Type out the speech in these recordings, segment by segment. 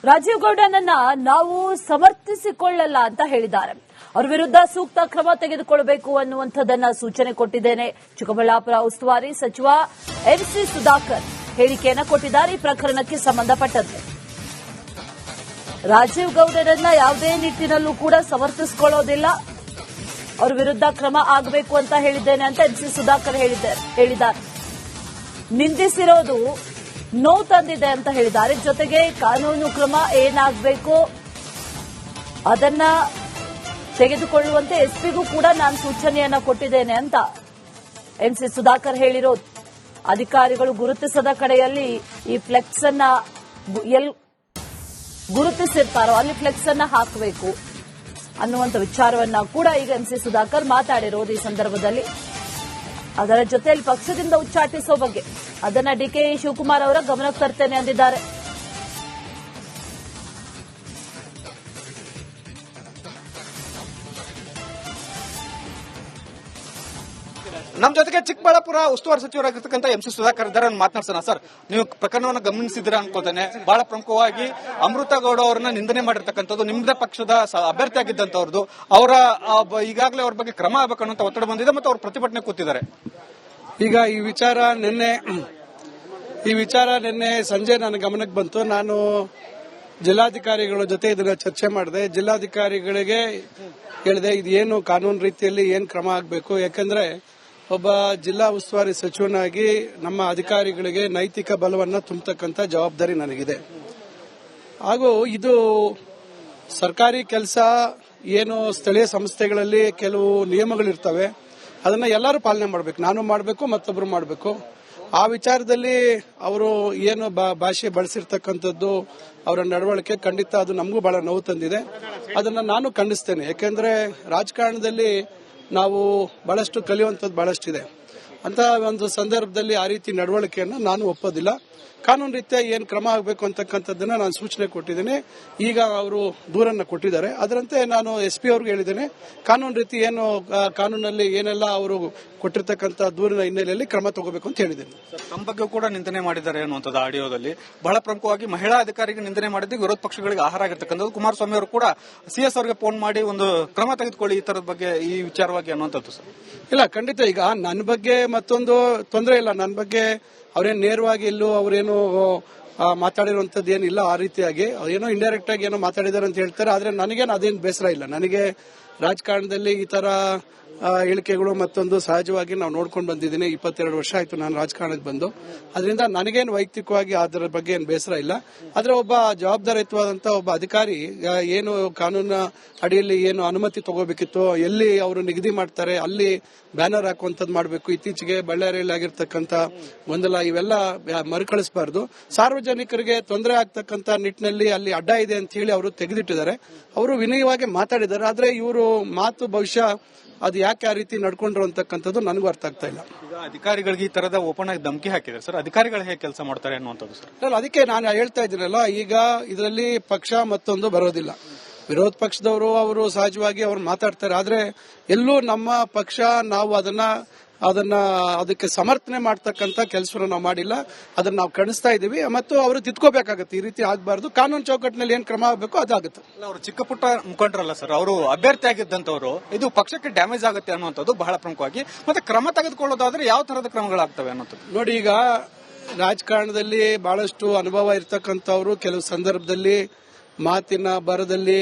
ರಾಜೀವ್ ಗೌಡನನ್ನ ನಾವು ಸಮರ್ಥಿಸಿಕೊಳ್ಳಲ್ಲ ಅಂತ ಹೇಳಿದ್ದಾರೆ. ಅವರ ವಿರುದ್ಧ ಸೂಕ್ತ ಕ್ರಮ ತೆಗೆದುಕೊಳ್ಳಬೇಕು ಅನ್ನುವಂಥದ್ದನ್ನ ಸೂಚನೆ ಕೊಟ್ಟಿದ್ದೇನೆ. ಚಿಕ್ಕಬಳ್ಳಾಪುರ ಉಸ್ತುವಾರಿ ಸಚಿವ MC ಸುಧಾಕರ್ ಹೇಳಿಕೆಯನ್ನ ಕೊಟ್ಟಿದ್ದಾರೆ. ಈ ಪ್ರಕರಣಕ್ಕೆ ಸಂಬಂಧಪಟ್ಟಂತೆ ರಾಜೀವ್ ಗೌಡರನ್ನ ಯಾವುದೇ ನಿಟ್ಟಿನಲ್ಲೂ ಕೂಡ ಸಮರ್ಥಿಸಿಕೊಳ್ಳೋದಿಲ್ಲ, ಅವರ ವಿರುದ್ಧ ಕ್ರಮ ಆಗಬೇಕು ಅಂತ ಹೇಳಿದ್ದೇನೆ ಅಂತ MC ಸುಧಾಕರ್ ಹೇಳಿದ್ದಾರೆ. ನಿಂದಿಸಿರೋದು ನೋವು ತಂದಿದೆ ಅಂತ ಹೇಳಿದ್ದಾರೆ. ಜೊತೆಗೆ ಕಾನೂನು ಕ್ರಮ ಏನಾಗಬೇಕು ಅದನ್ನ ತೆಗೆದುಕೊಳ್ಳುವಂತೆ ಎಸ್ಪಿಗೂ ಕೂಡ ನಾನು ಸೂಚನೆಯನ್ನ ಕೊಟ್ಟಿದ್ದೇನೆ ಅಂತ MC ಸುಧಾಕರ್ ಹೇಳಿರೋದು. ಅಧಿಕಾರಿಗಳು ಗುರುತಿಸದ ಕಡೆಯಲ್ಲಿ ಈ ಫ್ಲೆಕ್ಸ್ ಅನ್ನ ಗುರುತಿಸಿರ್ತಾರೋ ಅಲ್ಲಿ ಫ್ಲೆಕ್ಸ್ ಅನ್ನ ಹಾಕಬೇಕು ಅನ್ನುವಂಥ ವಿಚಾರವನ್ನ ಕೂಡ ಈಗ MC ಸುಧಾಕರ್ ಮಾತಾಡಿರೋದು. ಈ ಸಂದರ್ಭದಲ್ಲಿ ಅದರ ಜೊತೆಯಲ್ಲಿ ಪಕ್ಷದಿಂದ ಉಚ್ಚಾಟಿಸೋ ಬಗ್ಗೆ ಅದನ್ನ DK ಶಿವಕುಮಾರ್ ಅವರ ಗಮನಕ್ಕೆ ತರ್ತೇನೆ ಅಂದಿದ್ದಾರೆ. ನಮ್ಮ ಜೊತೆಗೆ ಚಿಕ್ಕಬಳ್ಳಾಪುರ ಉಸ್ತುವಾರಿ ಸಚಿವರಾಗಿರ್ತಕ್ಕಂಥ MC ಸುಧಾಕರ್ ಇದ್ದಾರೆ. ಮಾತನಾಡ್ಸೋಣ. ಸರ್, ನೀವು ಪ್ರಕರಣವನ್ನು ಗಮನಿಸಿದ್ದೀರಾ ಅನ್ಕೋತೇನೆ. ಬಹಳ ಪ್ರಮುಖವಾಗಿ ಅಮೃತ ಗೌಡ ಅವರನ್ನ ನಿಂದನೆ ಮಾಡಿರ್ತಕ್ಕಂಥದ್ದು ನಿಮ್ಮದೇ ಪಕ್ಷದ ಅಭ್ಯರ್ಥಿ ಆಗಿದ್ದಂತವ್ರದ್ದು. ಅವರ ಈಗಾಗಲೇ ಅವ್ರ ಬಗ್ಗೆ ಕ್ರಮ ಆಗಬೇಕನ್ನುವಂತ ಒತ್ತಡ ಬಂದಿದೆ ಮತ್ತು ಅವ್ರು ಪ್ರತಿಭಟನೆ ಕೂತಿದ್ದಾರೆ. ಈಗ ಈ ವಿಚಾರ ನಿನ್ನೆ ಸಂಜೆ ನನ್ನ ಗಮನಕ್ಕೆ ಬಂತು. ನಾನು ಜಿಲ್ಲಾಧಿಕಾರಿಗಳ ಜೊತೆ ಇದನ್ನ ಚರ್ಚೆ ಮಾಡಿದೆ. ಜಿಲ್ಲಾಧಿಕಾರಿಗಳಿಗೆ ಹೇಳಿದೆ ಇದೇನು ಕಾನೂನು ರೀತಿಯಲ್ಲಿ ಏನ್ ಕ್ರಮ ಆಗಬೇಕು. ಯಾಕಂದ್ರೆ ಒಬ್ಬ ಜಿಲ್ಲಾ ಉಸ್ತುವಾರಿ ಸಚಿವನಾಗಿ ನಮ್ಮ ಅಧಿಕಾರಿಗಳಿಗೆ ನೈತಿಕ ಬಲವನ್ನ ತುಂಬತಕ್ಕಂಥ ಜವಾಬ್ದಾರಿ ನನಗಿದೆ. ಹಾಗೂ ಇದು ಸರ್ಕಾರಿ ಕೆಲಸ, ಏನು ಸ್ಥಳೀಯ ಸಂಸ್ಥೆಗಳಲ್ಲಿ ಕೆಲವು ನಿಯಮಗಳಿರ್ತವೆ, ಅದನ್ನ ಎಲ್ಲರೂ ಪಾಲನೆ ಮಾಡಬೇಕು. ನಾನು ಮಾಡಬೇಕು, ಮತ್ತೊಬ್ರು ಮಾಡಬೇಕು. ಆ ವಿಚಾರದಲ್ಲಿ ಅವರು ಏನು ಭಾಷೆ ಬಳಸಿರ್ತಕ್ಕಂಥದ್ದು, ಅವರ ನಡವಳಿಕೆ ಖಂಡಿತ ಅದು ನಮಗೂ ಬಹಳ ನೋವು ತಂದಿದೆ. ಅದನ್ನ ನಾನು ಖಂಡಿಸ್ತೇನೆ. ಯಾಕೆಂದ್ರೆ ರಾಜಕಾರಣದಲ್ಲಿ ನಾವು ಬಹಳಷ್ಟು ಕಲಿಯುವಂಥದ್ದು ಬಹಳಷ್ಟಿದೆ. ಅಂತ ಒಂದು ಸಂದರ್ಭದಲ್ಲಿ ಆ ರೀತಿ ನಡವಳಿಕೆಯನ್ನು ನಾನು ಒಪ್ಪೋದಿಲ್ಲ. ಕಾನೂನು ರೀತ್ಯ ಏನು ಕ್ರಮ ಆಗಬೇಕು ಅಂತಕ್ಕಂಥದ್ದನ್ನ ನಾನು ಸೂಚನೆ ಕೊಟ್ಟಿದ್ದೇನೆ. ಈಗ ಅವರು ದೂರನ್ನ ಕೊಟ್ಟಿದ್ದಾರೆ. ಅದರಂತೆ ನಾನು SP ಅವ್ರಿಗೆ ಹೇಳಿದ್ದೇನೆ, ಕಾನೂನು ರೀತಿ ಏನು ಕಾನೂನಲ್ಲಿ ಏನೆಲ್ಲ ಅವರು ಕೊಟ್ಟಿರ್ತಕ್ಕಂಥ ದೂರಿನ ಹಿನ್ನೆಲೆಯಲ್ಲಿ ಕ್ರಮ ತಗೋಬೇಕು ಅಂತ ಹೇಳಿದ್ದೇನೆ. ತಮ್ಮ ಬಗ್ಗೆ ಕೂಡ ನಿಂದನೆ ಮಾಡಿದ್ದಾರೆ ಅನ್ನುವಂಥದ್ದು ಆಡಿಯೋದಲ್ಲಿ. ಬಹಳ ಪ್ರಮುಖವಾಗಿ ಮಹಿಳಾ ಅಧಿಕಾರಿಗೆ ನಿಂದನೆ ಮಾಡಿದ್ದು ವಿರೋಧ ಪಕ್ಷಗಳಿಗೆ ಆಹಾರ ಆಗಿರ್ತಕ್ಕಂಥದ್ದು. ಕುಮಾರಸ್ವಾಮಿ ಅವರು ಕೂಡ CS ಅವರಿಗೆ ಫೋನ್ ಮಾಡಿ ಒಂದು ಕ್ರಮ ತೆಗೆದುಕೊಳ್ಳಿ ಈ ತರದ ಬಗ್ಗೆ, ಈ ವಿಚಾರವಾಗಿ ಅನ್ನುವಂಥದ್ದು. ಸರ್, ಇಲ್ಲ, ಖಂಡಿತ. ಈಗ ನನ್ನ ಬಗ್ಗೆ ಮತ್ತೊಂದು ತೊಂದರೆ ಇಲ್ಲ. ನನ್ನ ಬಗ್ಗೆ ಅವರೇನು ನೇರವಾಗಿ ಎಲ್ಲೂ ಅವರೇನು ಮಾತಾಡಿರುವಂತದ್ದು ಏನಿಲ್ಲ. ಆ ರೀತಿಯಾಗಿ ಏನೋ ಇಂಡೈರೆಕ್ಟ್ ಆಗಿ ಏನೋ ಮಾತಾಡಿದಾರೆ ಅಂತ ಹೇಳ್ತಾರೆ. ಆದ್ರೆ ನನಗೇನು ಅದೇನು ಬೇಸರ ಇಲ್ಲ. ನನಗೆ ರಾಜಕಾರಣದಲ್ಲಿ ಈ ತರ ಹೇಳಿಕೆಗಳು ಮತ್ತೊಂದು ಸಹಜವಾಗಿ ನಾವು ನೋಡ್ಕೊಂಡು ಬಂದಿದ್ದೀನಿ. 22 ವರ್ಷ ಆಯ್ತು ನಾನು ರಾಜಕಾರಣಕ್ಕೆ ಬಂದು. ಅದರಿಂದ ನನಗೇನು ವೈಯಕ್ತಿಕವಾಗಿ ಅದರ ಬಗ್ಗೆ ಏನು ಬೇಸರ ಇಲ್ಲ. ಆದ್ರೆ ಒಬ್ಬ ಜವಾಬ್ದಾರಿಯುತವಾದಂತಹ ಒಬ್ಬ ಅಧಿಕಾರಿ ಏನು ಕಾನೂನಿನ ಅಡಿಯಲ್ಲಿ ಏನು ಅನುಮತಿ ತಗೋಬೇಕಿತ್ತು, ಎಲ್ಲಿ ಅವರು ನಿಗದಿ ಮಾಡ್ತಾರೆ ಅಲ್ಲಿ ಬ್ಯಾನರ್ ಹಾಕುವಂತದ್ದು ಮಾಡಬೇಕು. ಇತ್ತೀಚೆಗೆ ಬಳ್ಳಾರಿಯಲ್ಲಿ ಆಗಿರ್ತಕ್ಕಂಥ ಗೊಂದಲ ಇವೆಲ್ಲ ಮರುಕಳಿಸಬಾರದು. ಸಾರ್ವಜನಿಕರಿಗೆ ತೊಂದರೆ ಆಗ್ತಕ್ಕಂಥ ನಿಟ್ಟಿನಲ್ಲಿ ಅಲ್ಲಿ ಅಡ್ಡ ಇದೆ ಅಂತ ಹೇಳಿ ಅವರು ತೆಗೆದಿಟ್ಟಿದ್ದಾರೆ. ಅವರು ವಿನಯವಾಗಿ ಮಾತಾಡಿದ್ದಾರೆ. ಆದ್ರೆ ಇವರು ಮಾತು ಬಹುಶಃ ಅದು ಯಾಕೆ ಆ ರೀತಿ ನಡ್ಕೊಂಡ್ರು ಅಂತಕ್ಕಂಥದ್ದು ನನಗೂ ಅರ್ಥ ಆಗ್ತಾ ಇಲ್ಲ. ಈಗ ಅಧಿಕಾರಿಗಳಿಗೆ ಈ ತರದ ಓಪನ್ ಆಗಿ ಧಮಕಿ ಹಾಕಿದ್ದಾರೆ ಸರ್. ಅಧಿಕಾರಿಗಳು ಹೇಗೆ ಕೆಲಸ ಮಾಡ್ತಾರೆ ಅನ್ನುವಂಥದ್ದು ಸರ್. ಅಲ್ಲ, ಅದಕ್ಕೆ ನಾನು ಹೇಳ್ತಾ ಇದ್ದೀನಲ್ಲ, ಈಗ ಇದರಲ್ಲಿ ಪಕ್ಷ ಮತ್ತೊಂದು ಬರೋದಿಲ್ಲ. ವಿರೋಧ ಪಕ್ಷದವರು ಅವರು ಸಹಜವಾಗಿ ಅವ್ರು ಮಾತಾಡ್ತಾರೆ. ಆದ್ರೆ ಎಲ್ಲೂ ನಮ್ಮ ಪಕ್ಷ ನಾವು ಅದಕ್ಕೆ ಸಮರ್ಥನೆ ಮಾಡ್ತಕ್ಕಂಥ ಕೆಲಸವನ್ನು ನಾವು ಮಾಡಿಲ್ಲ. ಅದನ್ನ ನಾವು ಕಾಣಿಸ್ತಾ ಇದೀವಿ ಮತ್ತು ಅವರು ತಿದ್ಕೋಬೇಕಾಗತ್ತೆ. ಈ ರೀತಿ ಆಗಬಾರ್ದು. ಕಾನೂನು ಚೌಕಟ್ಟಿನಲ್ಲಿ ಏನ್ ಕ್ರಮ ಆಗಬೇಕು ಅದಾಗುತ್ತೆ. ಅವರು ಚಿಕ್ಕ ಪುಟ್ಟ ಮುಖಂಡರಲ್ಲ ಸರ್, ಅವರು ಅಭ್ಯರ್ಥಿ ಆಗಿದ್ದಂತವರು. ಇದು ಪಕ್ಷಕ್ಕೆ ಡ್ಯಾಮೇಜ್ ಆಗುತ್ತೆ ಅನ್ನುವಂಥದ್ದು ಬಹಳ ಪ್ರಮುಖವಾಗಿ. ಮತ್ತೆ ಕ್ರಮ ತೆಗೆದುಕೊಳ್ಳೋದಾದ್ರೆ ಯಾವ ತರದ ಕ್ರಮಗಳಾಗ್ತವೆ ಅನ್ನೋದು ನೋಡಿ. ಈಗ ರಾಜಕಾರಣದಲ್ಲಿ ಬಹಳಷ್ಟು ಅನುಭವ ಇರತಕ್ಕಂಥವ್ರು ಕೆಲವು ಸಂದರ್ಭದಲ್ಲಿ ಮಾತಿನ ಬರದಲ್ಲಿ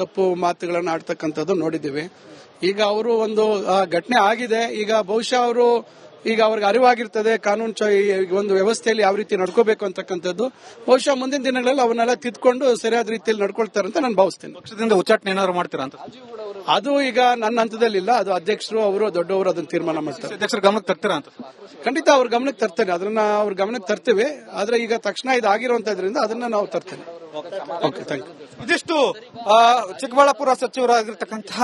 ತಪ್ಪು ಮಾತುಗಳನ್ನು ಆಡ್ತಕ್ಕಂಥದ್ದು ನೋಡಿದ್ದೀವಿ. ಈಗ ಅವರು ಒಂದು ಘಟನೆ ಆಗಿದೆ. ಈಗ ಬಹುಶಃ ಅವರು ಈಗ ಅವ್ರಿಗೆ ಅರಿವಾಗಿರ್ತದೆ ಕಾನೂನು ಒಂದು ವ್ಯವಸ್ಥೆಯಲ್ಲಿ ಯಾವ ರೀತಿ ನಡ್ಕೋಬೇಕು ಅಂತಕ್ಕಂಥದ್ದು. ಬಹುಶಃ ಮುಂದಿನ ದಿನಗಳಲ್ಲಿ ಅವನ್ನೆಲ್ಲ ತಿದ್ಕೊಂಡು ಸರಿಯಾದ ರೀತಿಯಲ್ಲಿ ನಡ್ಕೊಳ್ತಾರೆ ಅಂತ ನಾನು ಭಾವಿಸ್ತೇನೆ. ಪಕ್ಷದಿಂದ ಉಚ್ಚಾಟನೆ ಏನಾದ್ರು ಮಾಡ್ತೀರಾ ಅಂತ? ಅದು ಈಗ ನನ್ನ ಹಂತದಲ್ಲಿಲ್ಲ. ಅದು ಅಧ್ಯಕ್ಷರು ಅವರು ದೊಡ್ಡವರು ಅದನ್ನು ತೀರ್ಮಾನ ಮಾಡ್ತಾರೆ. ಅಧ್ಯಕ್ಷರ ಗಮನಕ್ಕೆ ತರ್ತೀರಾ ಅಂತ? ಖಂಡಿತ ಅವ್ರ ಗಮನಕ್ಕೆ ತರ್ತೇನೆ. ಅದನ್ನ ಅವ್ರ ಗಮನಕ್ಕೆ ತರ್ತೇವೆ. ಆದ್ರೆ ಈಗ ತಕ್ಷಣ ಇದಾಗಿರುವಂತದ್ರಿಂದ ಅದನ್ನ ನಾವು ತರ್ತೇನೆ. Okay, thank you. ಇದಿಷ್ಟು ಚಿಕ್ಕಬಳ್ಳಾಪುರ ಸಚಿವರಾಗಿರ್ತಕ್ಕಂತಹ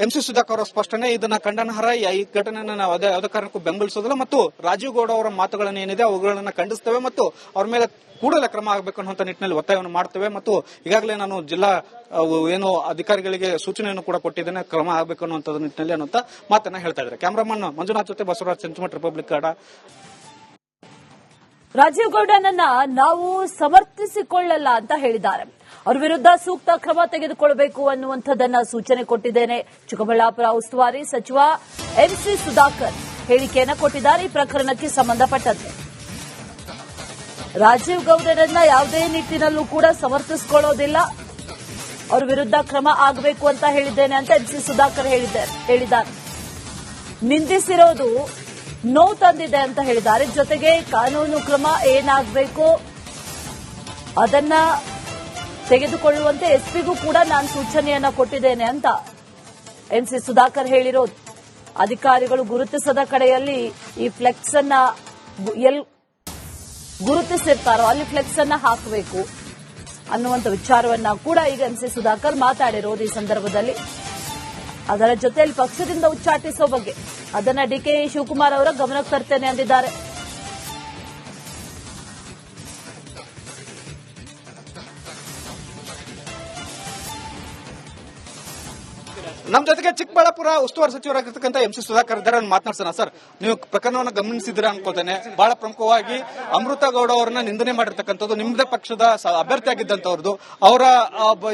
MC ಸುಧಾಕರ್ ಅವರ ಸ್ಪಷ್ಟನೆ. ಇದನ್ನ ಖಂಡನಾರ್ಹ. ಈ ಘಟನೆಯನ್ನು ನಾವು ಯಾವುದೇ ಕಾರಣಕ್ಕೂ ಬೆಂಬಲಿಸೋದಿಲ್ಲ ಮತ್ತು ರಾಜೀವ್ ಗೌಡ ಅವರ ಮಾತುಗಳನ್ನು ಏನಿದೆ ಅವುಗಳನ್ನ ಖಂಡಿಸ್ತೇವೆ ಮತ್ತು ಅವ್ರ ಮೇಲೆ ಕೂಡಲೇ ಕ್ರಮ ಆಗಬೇಕು ಅನ್ನುವಂಥ ನಿಟ್ಟಿನಲ್ಲಿ ಒತ್ತಾಯವನ್ನು ಮಾಡ್ತೇವೆ. ಮತ್ತು ಈಗಾಗಲೇ ನಾನು ಜಿಲ್ಲಾ ಏನು ಅಧಿಕಾರಿಗಳಿಗೆ ಸೂಚನೆಯನ್ನು ಕೂಡ ಕೊಟ್ಟಿದ್ದೇನೆ, ಕ್ರಮ ಆಗಬೇಕು ಅನ್ನುವಂಥ ನಿಟ್ಟಿನಲ್ಲಿ ಅನ್ನುವಂಥ ಮಾತನ್ನ ಹೇಳ್ತಾ ಇದ್ದಾರೆ. ಕ್ಯಾಮರಾಮನ್ ಮಂಜುನಾಥ್ ಜೊತೆ ಬಸವರಾಜ್, ಸೆಂಟಿಮೆಂಟ್ ರಿಪಬ್ಲಿಕ್ ಕನ್ನಡ. ರಾಜೀವ್ ಗೌಡನನ್ನ ನಾವು ಸಮರ್ಥಿಸಿಕೊಳ್ಳಲ್ಲ ಅಂತ ಹೇಳಿದ್ದಾರೆ. ಅವರ ವಿರುದ್ಧ ಸೂಕ್ತ ಕ್ರಮ ತೆಗೆದುಕೊಳ್ಳಬೇಕು ಅನ್ನುವಂಥದ್ದನ್ನ ಸೂಚನೆ ಕೊಟ್ಟಿದ್ದೇನೆ. ಚಿಕ್ಕಬಳ್ಳಾಪುರ ಉಸ್ತುವಾರಿ ಸಚಿವ ಎಂಸಿ ಸುಧಾಕರ್ ಹೇಳಿಕೆಯನ್ನ ಕೊಟ್ಟಿದ್ದಾರೆ ಈ ಪ್ರಕರಣಕ್ಕೆ ಸಂಬಂಧಪಟ್ಟಂತೆ. ರಾಜೀವ್ ಗೌಡರನ್ನ ಯಾವುದೇ ನಿಟ್ಟಿನಲ್ಲೂ ಕೂಡ ಸಮರ್ಥಿಸಿಕೊಳ್ಳೋದಿಲ್ಲ, ಅವರ ವಿರುದ್ಧ ಕ್ರಮ ಆಗಬೇಕು ಅಂತ ಹೇಳಿದ್ದೇನೆ ಅಂತ ಎಂಸಿ ಸುಧಾಕರ್ ಹೇಳಿದ್ದಾರೆ. ನಿಂದಿಸಿರೋದು ನೋವು ತಂದಿದೆ ಅಂತ ಹೇಳಿದ್ದಾರೆ. ಜೊತೆಗೆ ಕಾನೂನು ಕ್ರಮ ಏನಾಗಬೇಕು ಅದನ್ನ ತೆಗೆದುಕೊಳ್ಳುವಂತೆ ಎಸ್ಪಿಗೂ ಕೂಡ ನಾನು ಸೂಚನೆಯನ್ನ ಕೊಟ್ಟಿದ್ದೇನೆ ಅಂತ ಎಂಸಿ ಸುಧಾಕರ್ ಹೇಳಿರೋದು. ಅಧಿಕಾರಿಗಳು ಗುರುತಿಸದ ಕಡೆಯಲ್ಲಿ ಈ ಫ್ಲೆಕ್ಸ್ ಅನ್ನ ಗುರುತಿಸಿರ್ತಾರೋ ಅಲ್ಲಿ ಫ್ಲೆಕ್ಸ್ ಅನ್ನ ಹಾಕಬೇಕು ಅನ್ನುವಂಥ ವಿಚಾರವನ್ನ ಕೂಡ ಈಗ ಎಂಸಿ ಸುಧಾಕರ್ ಮಾತಾಡಿರೋದು ಈ ಸಂದರ್ಭದಲ್ಲಿ. ಅದರ ಜೊತೆಯಲ್ಲಿ ಪಕ್ಷದಿಂದ ಉಚ್ಚಾಟಿಸೋ ಬಗ್ಗೆ ಅದನ್ನ ಡಿಕೆ ಶಿವಕುಮಾರ್ ಅವರ ಗಮನಕ್ಕೆ ತರ್ತೇನೆ ಅಂದಿದ್ದಾರೆ. ನಮ್ಮ ಜೊತೆಗೆ ಚಿಕ್ಕಬಳ್ಳಾಪುರ ಉಸ್ತುವಾರಿ ಸಚಿವರಾಗಿರ್ತಕ್ಕಂಥ ಎಂಸಿ ಸುಧಾಕರ್ ಇದ್ದಾರೆ. ಮಾತನಾಡ್ಸೋಣ. ಸರ್, ನೀವು ಪ್ರಕರಣವನ್ನು ಗಮನಿಸಿದ್ದೀರಾ ಅನ್ಕೊಳ್ತೇನೆ. ಬಹಳ ಪ್ರಮುಖವಾಗಿ ಅಮೃತ ಗೌಡ ಅವರನ್ನ ನಿಂದನೆ ಮಾಡಿರ್ತಕ್ಕಂಥದ್ದು ನಿಮ್ಮದೇ ಪಕ್ಷದ ಅಭ್ಯರ್ಥಿ ಆಗಿದ್ದಂಥವ್ರದ್ದು. ಅವರ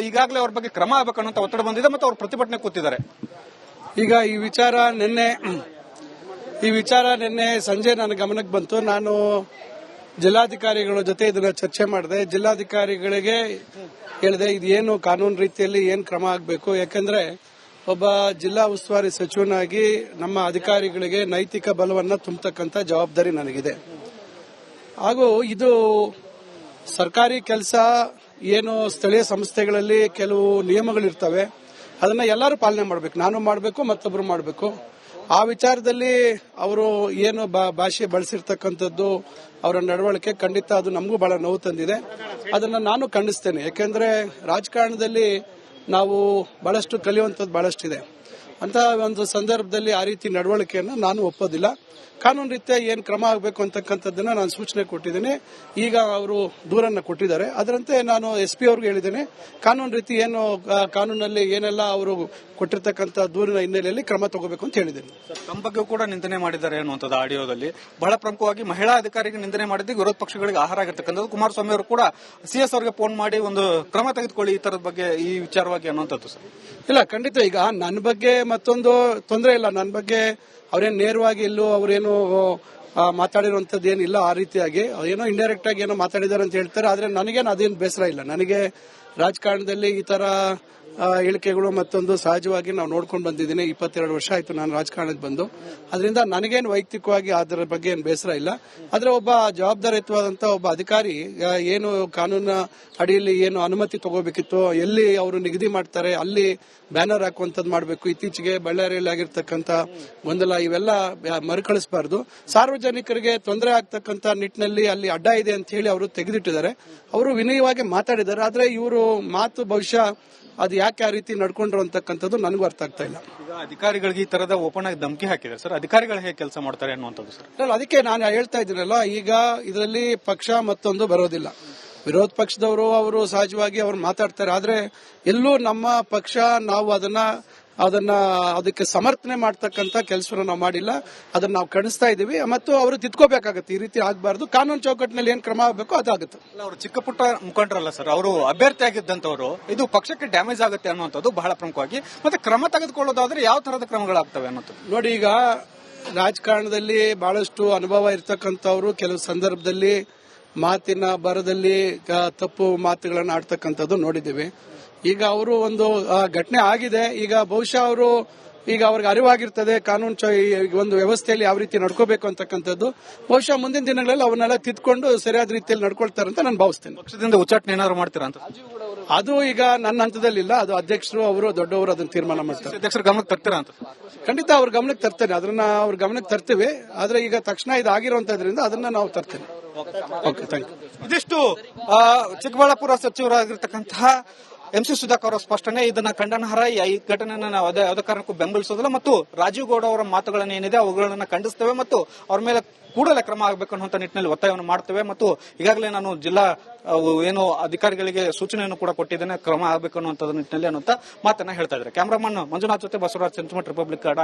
ಈಗಾಗಲೇ ಅವ್ರ ಬಗ್ಗೆ ಕ್ರಮ ಆಗಬೇಕನ್ನೋ ಒತ್ತಡ ಬಂದಿದೆ ಮತ್ತು ಅವರು ಪ್ರತಿಭಟನೆ ಕೂತಿದ್ದಾರೆ. ಈಗ ಈ ವಿಚಾರ ನಿನ್ನೆ ಸಂಜೆ ನನ್ನ ಗಮನಕ್ಕೆ ಬಂತು. ನಾನು ಜಿಲ್ಲಾಧಿಕಾರಿಗಳ ಜೊತೆ ಇದನ್ನ ಚರ್ಚೆ ಮಾಡಿದೆ. ಜಿಲ್ಲಾಧಿಕಾರಿಗಳಿಗೆ ಹೇಳಿದೆ ಇದೇನು ಕಾನೂನು ರೀತಿಯಲ್ಲಿ ಏನ್ ಕ್ರಮ ಆಗಬೇಕು. ಯಾಕಂದ್ರೆ ಒಬ್ಬ ಜಿಲ್ಲಾ ಉಸ್ತುವಾರಿ ಸಚಿವನಾಗಿ ನಮ್ಮ ಅಧಿಕಾರಿಗಳಿಗೆ ನೈತಿಕ ಬಲವನ್ನ ತುಂಬತಕ್ಕಂಥ ಜವಾಬ್ದಾರಿ ನನಗಿದೆ. ಹಾಗೂ ಇದು ಸರ್ಕಾರಿ ಕೆಲಸ, ಏನು ಸ್ಥಳೀಯ ಸಂಸ್ಥೆಗಳಲ್ಲಿ ಕೆಲವು ನಿಯಮಗಳಿರ್ತವೆ, ಅದನ್ನ ಎಲ್ಲರೂ ಪಾಲನೆ ಮಾಡಬೇಕು. ನಾನು ಮಾಡಬೇಕು, ಮತ್ತೊಬ್ರು ಮಾಡಬೇಕು. ಆ ವಿಚಾರದಲ್ಲಿ ಅವರು ಏನು ಭಾಷೆ ಬಳಸಿರ್ತಕ್ಕಂಥದ್ದು, ಅವರ ನಡವಳಿಕೆ ಖಂಡಿತ ಅದು ನಮಗೂ ಬಹಳ ನೋವು ತಂದಿದೆ. ಅದನ್ನ ನಾನು ಖಂಡಿಸ್ತೇನೆ. ಯಾಕೆಂದ್ರೆ ರಾಜಕಾರಣದಲ್ಲಿ ನಾವು ಬಹಳಷ್ಟು ಕಲಿಯುವಂಥದ್ದು ಬಹಳಷ್ಟಿದೆ. ಅಂತ ಒಂದು ಸಂದರ್ಭದಲ್ಲಿ ಆ ರೀತಿ ನಡವಳಿಕೆಯನ್ನು ನಾನು ಒಪ್ಪೋದಿಲ್ಲ. ಕಾನೂನು ರೀತ್ಯ ಏನ್ ಕ್ರಮ ಆಗಬೇಕು ಅಂತಕ್ಕಂಥದ್ದನ್ನ ನಾನು ಸೂಚನೆ ಕೊಟ್ಟಿದ್ದೇನೆ. ಈಗ ಅವರು ದೂರನ್ನ ಕೊಟ್ಟಿದ್ದಾರೆ. ಅದರಂತೆ ನಾನು ಎಸ್ಪಿ ಅವ್ರಿಗೆ ಹೇಳಿದ್ದೇನೆ, ಕಾನೂನು ರೀತಿ ಏನು ಕಾನೂನಲ್ಲಿ ಏನೆಲ್ಲ ಅವರು ಕೊಟ್ಟಿರ್ತಕ್ಕಂಥ ದೂರಿನ ಹಿನ್ನೆಲೆಯಲ್ಲಿ ಕ್ರಮ ತಗೋಬೇಕು ಅಂತ ಹೇಳಿದ್ದೇನೆ. ತಮ್ಮ ಬಗ್ಗೆ ಕೂಡ ನಿಂದನೆ ಮಾಡಿದ್ದಾರೆ ಅನ್ನುವಂಥದ್ದು ಆಡಿಯೋದಲ್ಲಿ. ಬಹಳ ಪ್ರಮುಖವಾಗಿ ಮಹಿಳಾ ಅಧಿಕಾರಿಗೆ ನಿಂದನೆ ಮಾಡಿದ್ದು ವಿರೋಧ ಪಕ್ಷಗಳಿಗೆ ಆಹಾರ ಆಗಿರ್ತಕ್ಕಂಥದ್ದು. ಕುಮಾರಸ್ವಾಮಿ ಅವರು ಕೂಡ ಸಿಎಸ್ ಅವರಿಗೆ ಫೋನ್ ಮಾಡಿ ಒಂದು ಕ್ರಮ ತೆಗೆದುಕೊಳ್ಳಿ ಈ ತರದ ಬಗ್ಗೆ, ಈ ವಿಚಾರವಾಗಿ ಅನ್ನುವಂಥದ್ದು. ಸರ್, ಇಲ್ಲ, ಖಂಡಿತ. ಈಗ ನನ್ನ ಬಗ್ಗೆ ಮತ್ತೊಂದು ತೊಂದರೆ ಇಲ್ಲ. ನನ್ನ ಬಗ್ಗೆ ಅವ್ರೇನು ನೇರವಾಗಿ ಎಲ್ಲೂ ಅವ್ರೇನು ಮಾತಾಡಿರುವಂತದ್ದು ಏನಿಲ್ಲ. ಆ ರೀತಿಯಾಗಿ ಏನೋ ಇಂಡೈರೆಕ್ಟ್ ಆಗಿ ಏನೋ ಮಾತಾಡಿದಾರೆ ಅಂತ ಹೇಳ್ತಾರೆ. ಆದ್ರೆ ನನಗೇನು ಅದೇನು ಬೇಸರ ಇಲ್ಲ. ನನಗೆ ರಾಜಕಾರಣದಲ್ಲಿ ಈ ತರ ಹೇಳಿಕೆಗಳು ಮತ್ತೊಂದು ಸಹಜವಾಗಿ ನಾವು ನೋಡ್ಕೊಂಡು ಬಂದಿದ್ದೀನಿ. 22 ವರ್ಷ ಆಯ್ತು ನಾನು ರಾಜಕಾರಣಕ್ಕೆ ಬಂದು. ಅದರಿಂದ ನನಗೇನು ವೈಯಕ್ತಿಕವಾಗಿ ಅದರ ಬಗ್ಗೆ ಏನು ಬೇಸರ ಇಲ್ಲ. ಆದ್ರೆ ಒಬ್ಬ ಜವಾಬ್ದಾರಿಯುತವಾದಂತಹ ಒಬ್ಬ ಅಧಿಕಾರಿ ಏನು ಕಾನೂನಿನ ಅಡಿಯಲ್ಲಿ ಏನು ಅನುಮತಿ ತಗೋಬೇಕಿತ್ತು, ಎಲ್ಲಿ ಅವರು ನಿಗದಿ ಮಾಡ್ತಾರೆ ಅಲ್ಲಿ ಬ್ಯಾನರ್ ಹಾಕುವಂತದ್ದು ಮಾಡಬೇಕು. ಇತ್ತೀಚೆಗೆ ಬಳ್ಳಾರಿಯಲ್ಲಿ ಆಗಿರ್ತಕ್ಕಂಥ ಗೊಂದಲ ಇವೆಲ್ಲ ಮರುಕಳಿಸಬಾರದು. ಸಾರ್ವಜನಿಕರಿಗೆ ತೊಂದರೆ ಆಗ್ತಕ್ಕಂಥ ನಿಟ್ಟಿನಲ್ಲಿ ಅಲ್ಲಿ ಅಡ್ಡ ಇದೆ ಅಂತ ಹೇಳಿ ಅವರು ತೆಗೆದಿಟ್ಟಿದ್ದಾರೆ. ಅವರು ವಿನಯವಾಗಿ ಮಾತಾಡಿದ್ದಾರೆ. ಆದ್ರೆ ಇವರು ಮಾತು ಬಹುಶಃ ಅದು ಯಾಕೆ ಆ ರೀತಿ ನಡ್ಕೊಂಡ್ರು ಅಂತಕ್ಕಂಥದ್ದು ನನಗೂ ಅರ್ಥ ಆಗ್ತಾ ಇಲ್ಲ. ಈಗ ಅಧಿಕಾರಿಗಳಿಗೆ ಈ ತರದ ಓಪನ್ ಆಗಿ ಧಮಕಿ ಹಾಕಿದೆ ಸರ್. ಅಧಿಕಾರಿಗಳು ಹೇಗೆ ಕೆಲಸ ಮಾಡ್ತಾರೆ ಅನ್ನುವಂಥದ್ದು ಸರ್. ಅದಕ್ಕೆ ನಾನು ಹೇಳ್ತಾ ಇದ್ದೀನಲ್ಲ, ಈಗ ಇದರಲ್ಲಿ ಪಕ್ಷ ಮತ್ತೊಂದು ಬರೋದಿಲ್ಲ. ವಿರೋಧ ಪಕ್ಷದವರು ಅವರು ಸಹಜವಾಗಿ ಅವ್ರು ಮಾತಾಡ್ತಾರೆ. ಆದ್ರೆ ಎಲ್ಲೂ ನಮ್ಮ ಪಕ್ಷ ನಾವು ಅದಕ್ಕೆ ಸಮರ್ಥನೆ ಮಾಡ್ತಕ್ಕಂಥ ಕೆಲಸವನ್ನು ನಾವು ಮಾಡಿಲ್ಲ. ಅದನ್ನ ನಾವು ಕಾಣಿಸ್ತಾ ಇದೀವಿ ಮತ್ತು ಅವರು ತಿದ್ಕೋಬೇಕಾಗತ್ತೆ. ಈ ರೀತಿ ಆಗಬಾರ್ದು. ಕಾನೂನು ಚೌಕಟ್ಟಿನಲ್ಲಿ ಏನ್ ಕ್ರಮ ಆಗಬೇಕು ಅದಾಗುತ್ತೆ. ಅವರು ಚಿಕ್ಕ ಪುಟ್ಟ ಮುಖಂಡರಲ್ಲ ಸರ್, ಅವರು ಅಭ್ಯರ್ಥಿ ಆಗಿದ್ದಂತವರು. ಇದು ಪಕ್ಷಕ್ಕೆ ಡ್ಯಾಮೇಜ್ ಆಗುತ್ತೆ ಅನ್ನುವಂಥದ್ದು ಬಹಳ ಪ್ರಮುಖವಾಗಿ. ಮತ್ತೆ ಕ್ರಮ ತೆಗೆದುಕೊಳ್ಳೋದಾದ್ರೆ ಯಾವ ತರದ ಕ್ರಮಗಳಾಗ್ತವೆ ಅನ್ನೋದು ನೋಡಿ. ಈಗ ರಾಜಕಾರಣದಲ್ಲಿ ಬಹಳಷ್ಟು ಅನುಭವ ಇರ್ತಕ್ಕಂಥವ್ರು ಕೆಲವು ಸಂದರ್ಭದಲ್ಲಿ ಮಾತಿನ ಬರದಲ್ಲಿ ತಪ್ಪು ಮಾತುಗಳನ್ನು ಆಡ್ತಕ್ಕಂಥದ್ದು ನೋಡಿದ್ದೀವಿ. ಈಗ ಅವರು ಒಂದು ಘಟನೆ ಆಗಿದೆ. ಈಗ ಬಹುಶಃ ಅವರು ಈಗ ಅವ್ರಿಗೆ ಅರಿವಾಗಿರ್ತದೆ ಕಾನೂನು ಒಂದು ವ್ಯವಸ್ಥೆಯಲ್ಲಿ ಯಾವ ರೀತಿ ನಡ್ಕೋಬೇಕು ಅಂತಕ್ಕಂಥದ್ದು. ಬಹುಶಃ ಮುಂದಿನ ದಿನಗಳಲ್ಲಿ ಅವನ್ನೆಲ್ಲ ತಿದ್ಕೊಂಡು ಸರಿಯಾದ ರೀತಿಯಲ್ಲಿ ನಡ್ಕೊಳ್ತಾರೆ ಅಂತ ನಾನು ಭಾವಿಸ್ತೇನೆ. ಪಕ್ಷದಿಂದ ಉಚ್ಚಾಟನೆ ಏನಾದ್ರು ಮಾಡ್ತೀರಾ ಅಂತ? ಅದು ಈಗ ನನ್ನ ಹಂತದಲ್ಲಿಲ್ಲ. ಅದು ಅಧ್ಯಕ್ಷರು ಅವರು ದೊಡ್ಡವರು ಅದನ್ನು ತೀರ್ಮಾನ ಮಾಡ್ತಾರೆ. ಅಧ್ಯಕ್ಷರು ಗಮನಕ್ಕೆ ತರ್ತೀರಾ ಅಂತ? ಖಂಡಿತ ಅವ್ರ ಗಮನಕ್ಕೆ ತರ್ತೇನೆ. ಅದನ್ನ ಅವ್ರ ಗಮನಕ್ಕೆ ತರ್ತೀವಿ. ಆದ್ರೆ ಈಗ ತಕ್ಷಣ ಇದಾಗಿರುವಂತದ್ರಿಂದ ಅದನ್ನ ನಾವು ತರ್ತೇನೆ. Okay, thank you. ಇದಿಷ್ಟು ಚಿಕ್ಕಬಳ್ಳಾಪುರ ಸಚಿವರಾಗಿರ್ತಕ್ಕಂತಹ ಎಂಸಿ ಸುಧಾಕರ್ ಅವರ ಸ್ಪಷ್ಟನೆ. ಇದನ್ನ ಖಂಡನಾರ್ಹ. ಈ ಘಟನೆಯನ್ನು ನಾವು ಯಾವುದೇ ಕಾರಣಕ್ಕೂ ಬೆಂಬಲಿಸೋದಿಲ್ಲ ಮತ್ತು ರಾಜೀವ್ ಗೌಡ ಅವರ ಮಾತುಗಳನ್ನ ಏನಿದೆ ಅವುಗಳನ್ನ ಖಂಡಿಸ್ತೇವೆ ಮತ್ತು ಅವ್ರ ಮೇಲೆ ಕೂಡಲೇ ಕ್ರಮ ಆಗಬೇಕು ಅನ್ನುವಂಥ ನಿಟ್ಟಿನಲ್ಲಿ ಒತ್ತಾಯವನ್ನು ಮಾಡ್ತೇವೆ. ಮತ್ತು ಈಗಾಗಲೇ ನಾನು ಜಿಲ್ಲಾ ಏನು ಅಧಿಕಾರಿಗಳಿಗೆ ಸೂಚನೆಯನ್ನು ಕೂಡ ಕೊಟ್ಟಿದ್ದೇನೆ, ಕ್ರಮ ಆಗಬೇಕು ಅನ್ನುವಂಥ ನಿಟ್ಟಿನಲ್ಲಿ ಅನ್ನುವಂಥ ಮಾತನ್ನ ಹೇಳ್ತಾ ಇದ್ದಾರೆ. ಕ್ಯಾಮರಾಮನ್ ಮಂಜುನಾಥ್ ಜೊತೆ ಬಸವರಾಜ್, ಸೆಂಟಿಮೆಂಟ್ ರಿಪಬ್ಲಿಕ್ ಕನ್ನಡ.